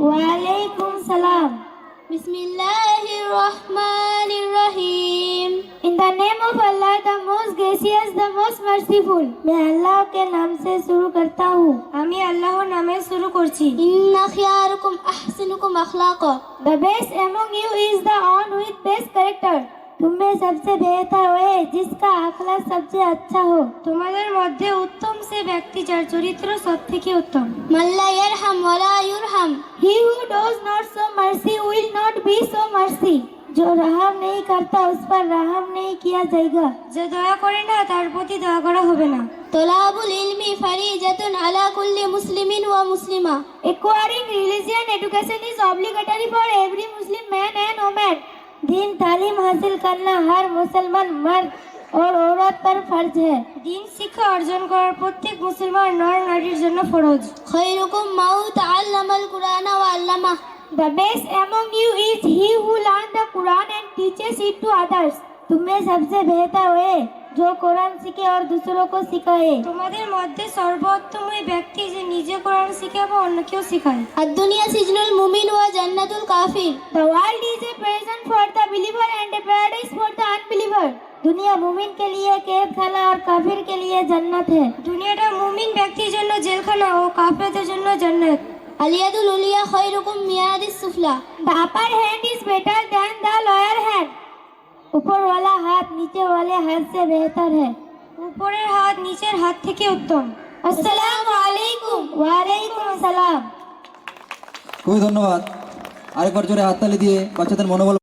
Walaikum salam. Bismillahirrahmanirrahim. In the name of Allah, the most gracious, the most merciful. मैं अल्लाह के नाम से शुरू करता हूँ. আমি আল্লাহর নামে শুরু করছি। Inna khiyarukum ahsanukum akhlaqa. The best among you is the one with best character. तुम्हें सबसे बेहतर वो है जिसका अखलाक सबसे अच्छा हो. তোমাদের মধ্যে উত্তম সে ব্যক্তি যার চরিত্র সব থেকে উত্তম। Man la yarham wa la yurham. He who does not show mercy will not be so mercy. जो रहम नहीं करता उस पर रहम नहीं किया जाएगा. যে দয়া করে না তার প্রতি দয়া করা হবে না। Talabul ilmi faridatun ala kulli muslimin wa muslima. Acquiring religion education is obligatory for every Muslim man and woman. दीन तालीम हासिल करना हर मुसलमान मर्द और औरत पर फर्ज है. দিন শিক্ষা অর্জন করার প্রত্যেক মুসলমান নর নারীর জন্য ফরজ। Khairukum man ta'allama al-Qur'ana wa 'allamahu. The best among you is he who learns the Quran and teaches it to others. तुम्हें सबसे बेहतर वो है जो कुरान सीखे और दूसरों को सिखाए. তোমাদের মধ্যে সর্বোত্তম ওই ব্যক্তি যে নিজে কোরআন শিখে এবং অন্যকেও শেখায়। Ad-dunya sijnul mu'min wa jannatul kafir. The world is a prison for the believer and a paradise for the unbeliever. दुनिया मुमिन के लिए कैद खाना और काफिर के लिए जन्नत है. দুনিয়াটা মুমিন ব্যক্তির জন্য জেলখানা ও কাফেরদের জন্য জান্নাত। Al-yadul ulya khairukum min yadis sufla. The upper hand is better than the lower hand. ऊपर वाला हाथ नीचे वाले हाथ से बेहतर है. উপরের হাত নিচের হাত থেকে উত্তম। আসসালামু আলাইকুম। ওয়ালাইকুম সালাম। খুবই ধন্যবাদ। আরেকবার জোরে হাততালি দিয়ে বাচ্চাদের মনোবল